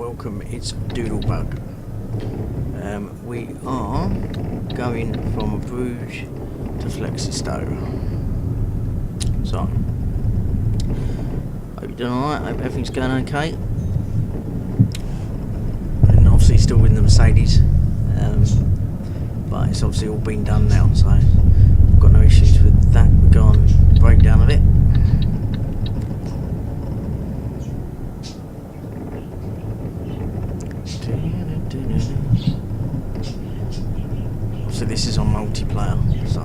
welcome, it's Doodlebug. We are going from Bruges to Felixstowe. So, hope you're doing alright, hope everything's going okay. And obviously still in the Mercedes, but it's obviously all been done now, so I've got no issues with that. We're going to break down a bit. So this is on multiplayer, so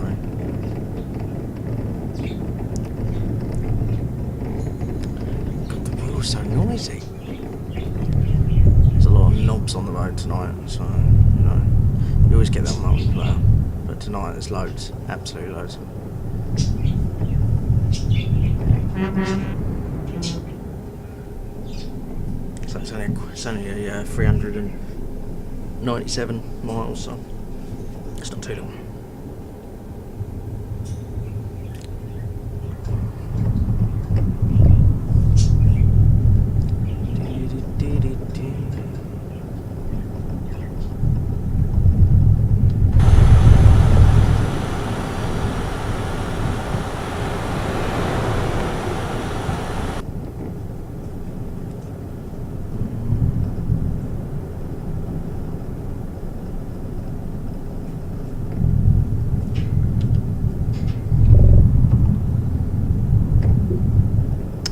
God, the wheel's so noisy. There's a lot of knobs on the road tonight, so you know, you always get that on multiplayer, but tonight there's loads, absolutely loads. So it's only a 397 miles, so it's not too long.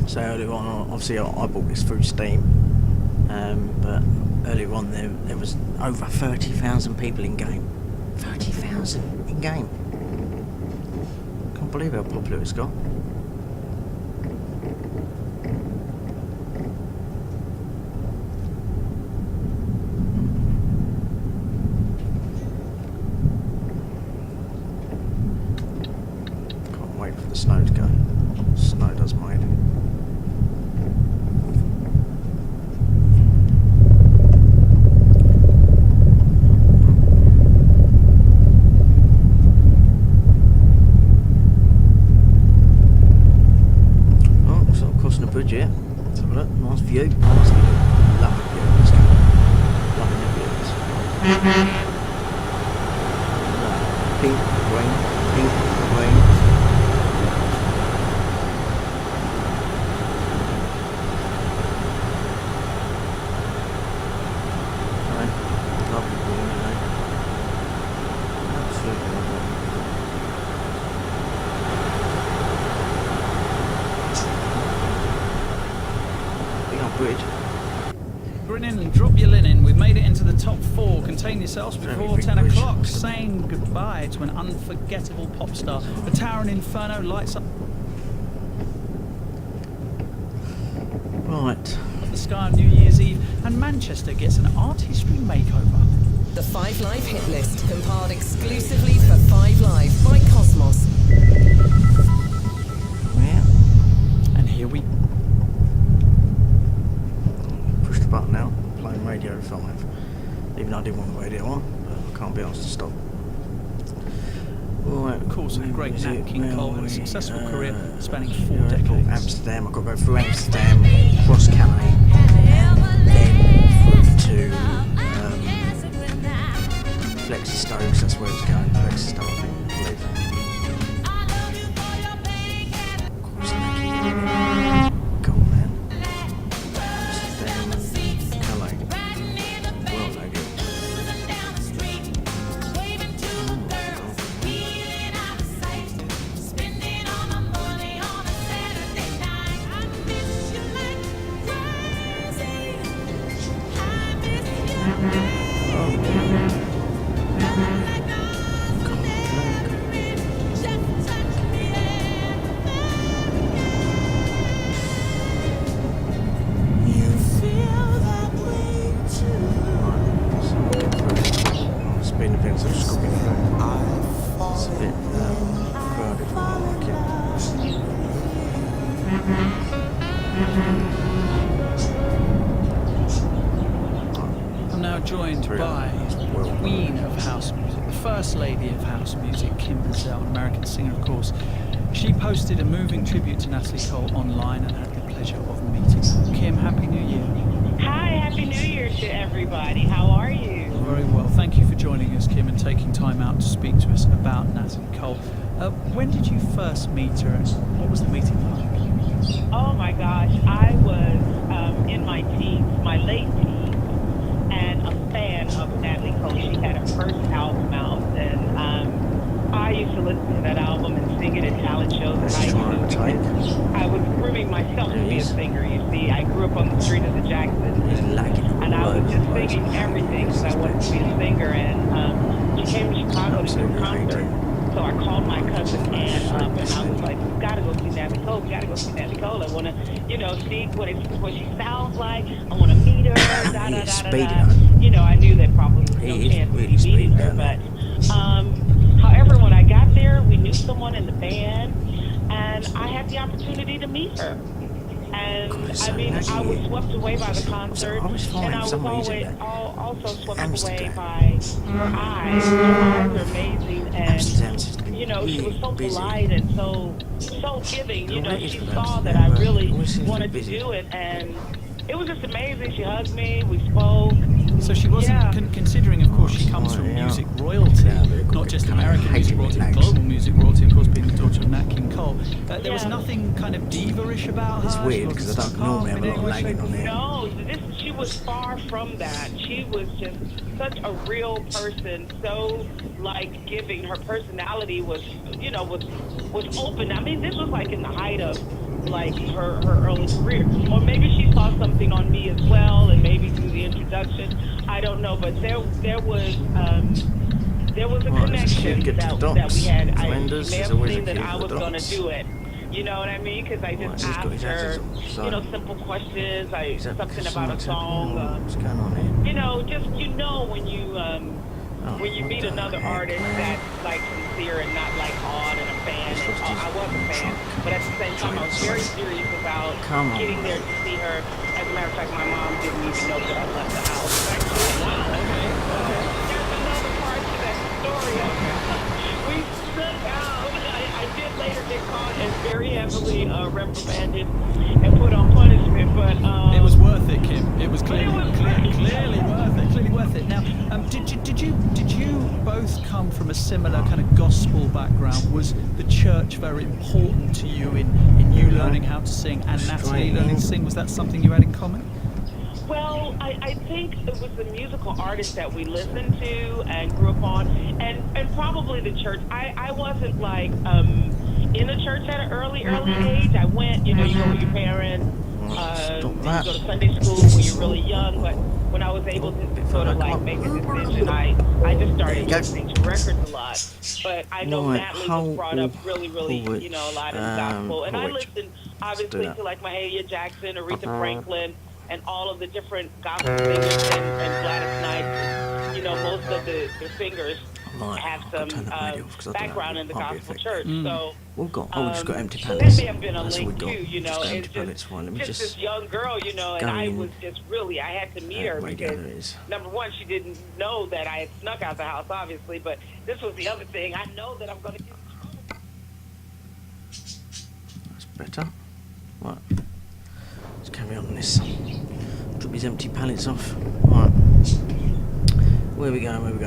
So earlier on, obviously I bought this through Steam, but earlier on there was over 30,000 people in game. 30,000 in game. Can't believe how popular it's got. Can't wait for the snow to go. Snow does mine. Bridge here. Let's have a look. Nice view. Nice view. Lovely view. Let's go. Lovely views. Pink, green, pink, green. Right. Lovely view, right? Absolutely lovely. Bridge. Grin in, drop your linen. We've made it into the top 4. Contain yourselves before 10 o'clock. Saying goodbye to an unforgettable pop star. The Tower in Inferno lights up Right. the sky on New Year's Eve, and Manchester gets an art history makeover. The 5 Live hit list, compiled exclusively for 5 Live by Cosmos. Yeah. And here we Button now, playing Radio 5. Even though I didn't want the radio on, but I can't be asked to stop. Right, of course, a great Nat King Cole and a successful career spanning 4 yeah, decades. Amsterdam, I've got to go through Amsterdam, cross Calais, then through to Felixstowe, because that's where it's going. Felixstowe, I believe. Of course, go on, man. Amsterdam and Calais. Well, no good. Speeding events, I've just got to get through. It's a bit crowded for my liking. I'm now joined by the Queen of House Music, the First Lady of House Music, Kim Brazell, an American singer, of course. She posted a moving tribute to Natalie Cole online and had the pleasure of meeting her. Kim, Happy New Year. Hi, Happy New Year to everybody. How are you? Very well. Thank you for joining us, Kim, and taking time out to speak to us about Natalie Cole. When did you first meet her, and what was the meeting like? Oh my gosh, I was in my teens, my late teens, and a fan of Natalie Cole. She had her first album out, and I used to listen to that album and sing it at talent shows in high school because I was grooming myself to be a singer, you see. I grew up on the street of the Jacksons, and I was just singing everything because I wanted to be a singer, and she came to Chicago to do a concert. So I called my cousin Ann up, and I was like, "We gotta go see Natalie Cole. We gotta go see Natalie Cole. I want to, see what she sounds like. I want to meet her." I knew that probably was no chance of me meeting her, but however, when I got there, we knew someone in the band, and I had the opportunity to meet her. And I mean, I was swept away by the concert, and I was always also swept away by her eyes. Her eyes are amazing, and she was so polite and so giving. She saw that I really wanted to do it, and it was just amazing. She hugged me, we spoke. So she wasn't, considering, of course, she comes from music royalty, not just American music royalty, global music royalty, of course, being the daughter of Nat King Cole. There was nothing kind of diva-ish about her. It's weird because I don't normally have a lot of lagging on there. No, she was far from that. She was just such a real person, so like giving. Her personality was open. I mean, this was like in the height of like her early career, or maybe she saw something on me as well, and maybe through the introduction, I don't know, but there was a connection that we had. I may have seen that I was going to do it. You know what I mean? Because I just asked her, simple questions. Something about a song. What's going on here? When you meet another artist that's like sincere and not like odd and a fan. I was a fan, but at the same time, I was very serious about getting there to see her. As a matter of fact, my mom didn't even know that I left the house. Actually, there's another part to that story. We stood out. I did later get caught and very heavily reprimanded and put on punishment, but it was worth it, Kim. It was clearly worth it. Clearly worth it. Now, did you both come from a similar kind of gospel background? Was the church very important to you in you learning how to sing and Natalie learning to sing? Was that something you had in common? Well, I think it was the musical artists that we listened to and grew up on, and probably the church. I wasn't like in the church at an early age. I went, you go with your parents, you go to Sunday school when you're really young, but when I was able to sort of like make a decision, I just started listening to records a lot. But I know Natalie was brought up really, a lot in the gospel, and I listened obviously to like Mahalia Jackson, Aretha Franklin, and all of the different gospel singers and Gladys Knight. Most of the singers have some background in the gospel church. So we've just got empty pallets. That may have been a link too, it's just this young girl, and I was just really, I had to meet her because, number one, she didn't know that I had snuck out the house, obviously, but this was the other thing. I know that I'm going to get in trouble. That's better. Right. Let's carry on this. Drop these empty pallets off. Right. Where are we going? Right, we're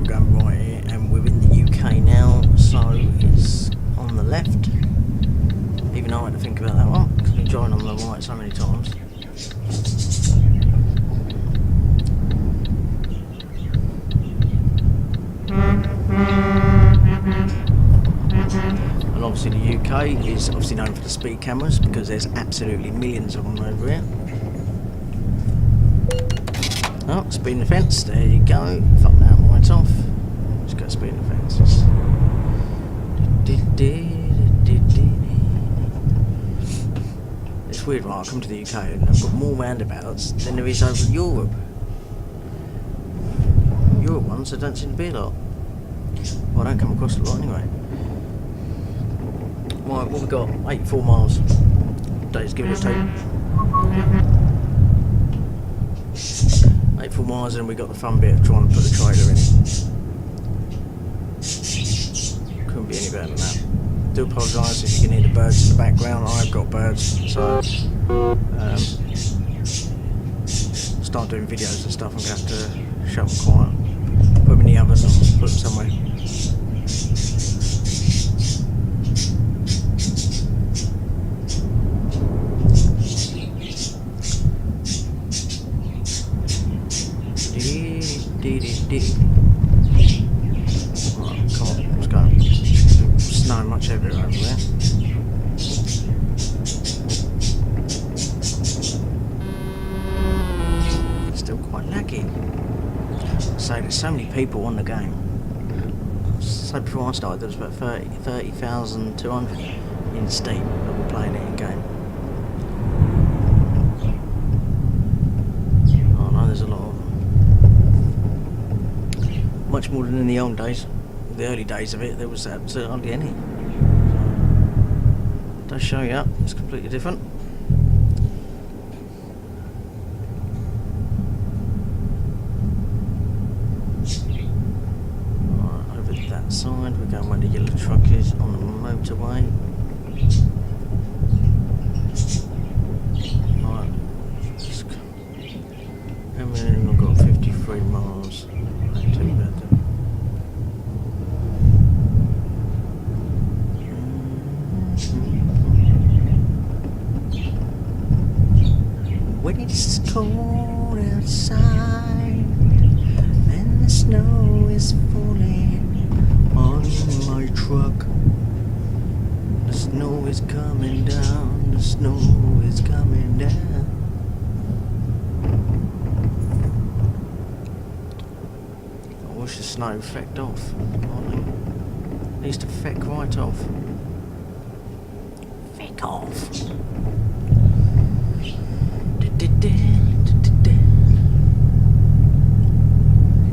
going right here, and we're in the UK now, so it's on the left. Even I had to think about that one, because I've been driving on the right so many times. And obviously the UK is obviously known for the speed cameras, because there's absolutely millions of them over here. Oh, speeding offence, there you go. Fuck that right off. Let's go speeding offences. It's weird, right? I come to the UK and I've got more roundabouts than there is over Europe. Europe ones, there don't seem to be a lot. Well, I don't come across a lot anyway. Right, what we got? 84 miles. Days, give it a take. 84 miles, and we got the fun bit of trying to put the trailer in. Couldn't be any better than that. Do apologise if you can hear the birds in the background. I've got birds, so start doing videos and stuff, I'm going to have to shut them quiet. Put them in the oven or put them somewhere. Right, come on, let's go. Snow much everywhere over there. Still quite laggy. So there's so many people on the game. So before I started there was about 30,200 in Steam that were playing it in game. Oh no, there's a lot of them. Much more than in the old days. The early days of it, there was absolutely hardly any. So, it does show you up, it's completely different. Right, over that side, we're going where the yellow truck is on the motorway. Right, let's go. And then we've got 53 miles. Ain't too bad then. When it's cold outside and the snow is falling on my truck, the snow is coming down, the snow is coming down. I wish the snow fecked off. It needs to feck right off. Feck off.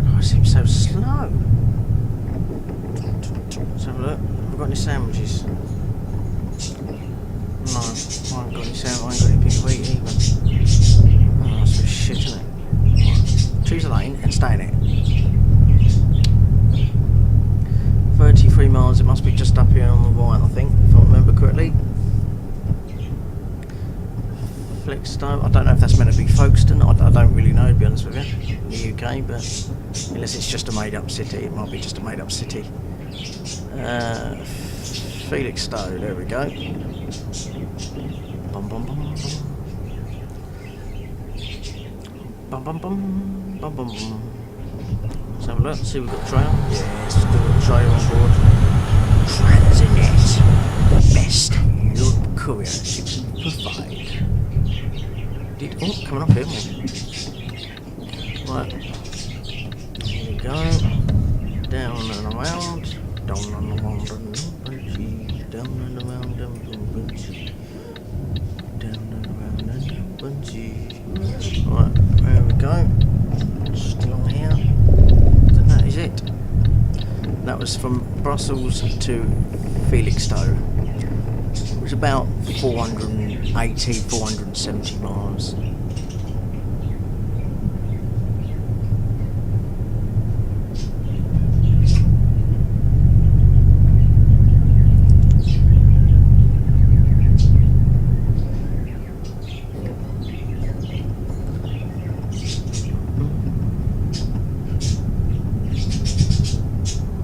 Oh, it seems so slow. Let's have a look. Have we got any sandwiches? No, I haven't got any sandwiches. I ain't got anything to eat either. Oh, that's a bit shit, isn't it? Right. Choose a lane and stay in it. 33 miles, it must be just up here on the right, I think, if I remember correctly. Felixstowe. I don't know if that's meant to be Folkestone. I don't really know, to be honest with you, in the UK, but unless it's just a made-up city, it might be just a made-up city. Felixstowe, there we go. Bum bum bum bum bum bum bum bum bum. Let's have a look, see if we've got trail. Yes, we've got trail on board. Transnet, the best North Korea you can provide. Oh, coming up here, right. Here we go. Down and around. Down and around and bungee. Down and around and bungee. Down and around and bungee. Right, there we go. Still on here. And that is it. That was from Brussels to Felixstowe. It was about 480, 470 miles.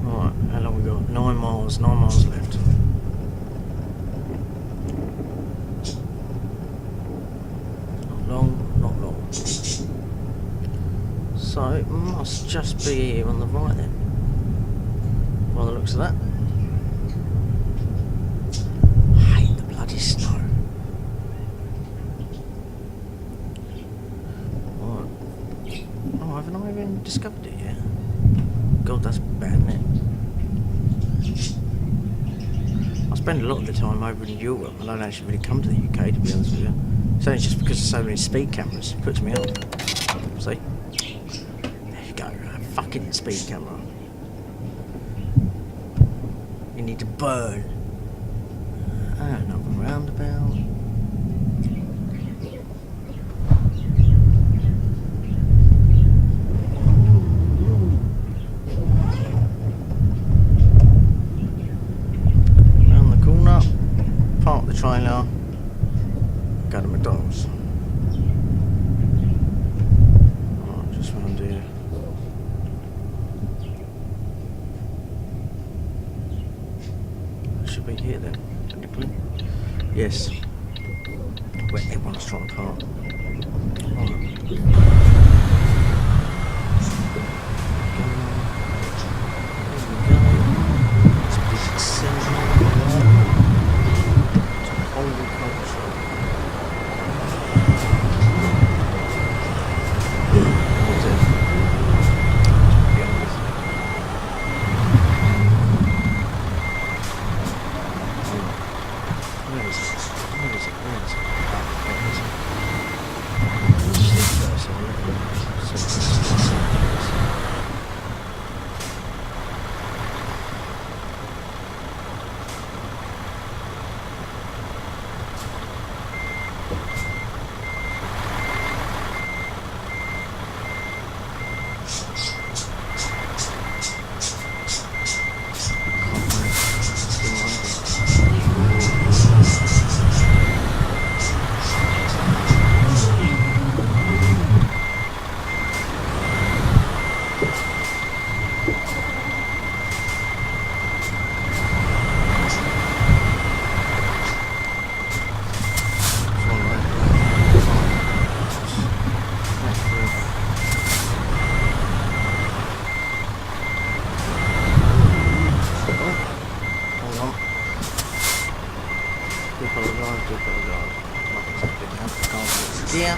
Alright, how long we got? 9 miles left. Not long. So it must just be here on the right then, by the looks of that. I hate the bloody snow. Right. Oh, haven't I even discovered it yet? God, that's bad, isn't it? I spend a lot of the time over in Europe. I don't actually really come to the UK, to be honest with you. It's only just because there's so many speed cameras. It puts me off. See? There you go. A fucking speed camera. You need to burn. Another roundabout. Round the corner. Park the trailer. Go to McDonald's. Yes. Where everyone's trying to park. Yeah.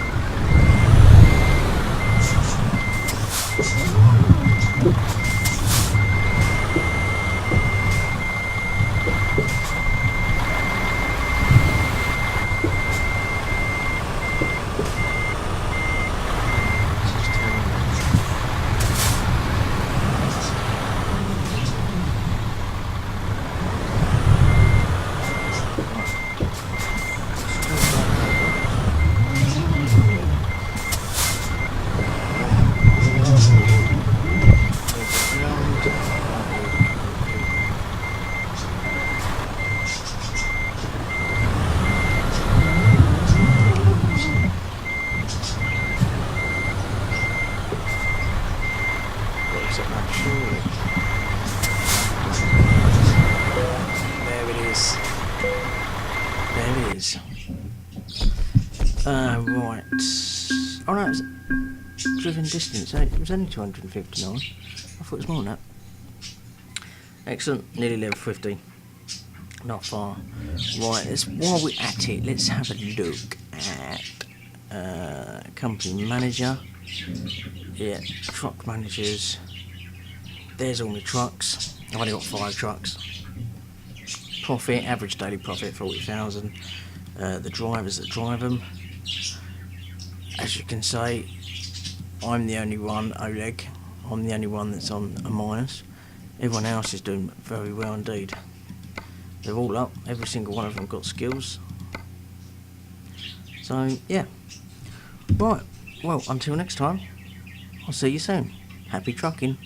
There it is. There it is. Right. Oh no, it's driven distance. It was only 259. I thought it was more than that. Excellent. Nearly level 50. Not far. Right. While we're at it, let's have a look at company manager. Yeah, truck managers. There's all my trucks. I've only got 5 trucks. Profit, average daily profit 40,000. The drivers that drive them, as you can see, I'm the only one, Oleg. I'm the only one that's on a minus. Everyone else is doing very well indeed. They're all up. Every single one of them got skills. So yeah. Right. Well, until next time, I'll see you soon. Happy trucking.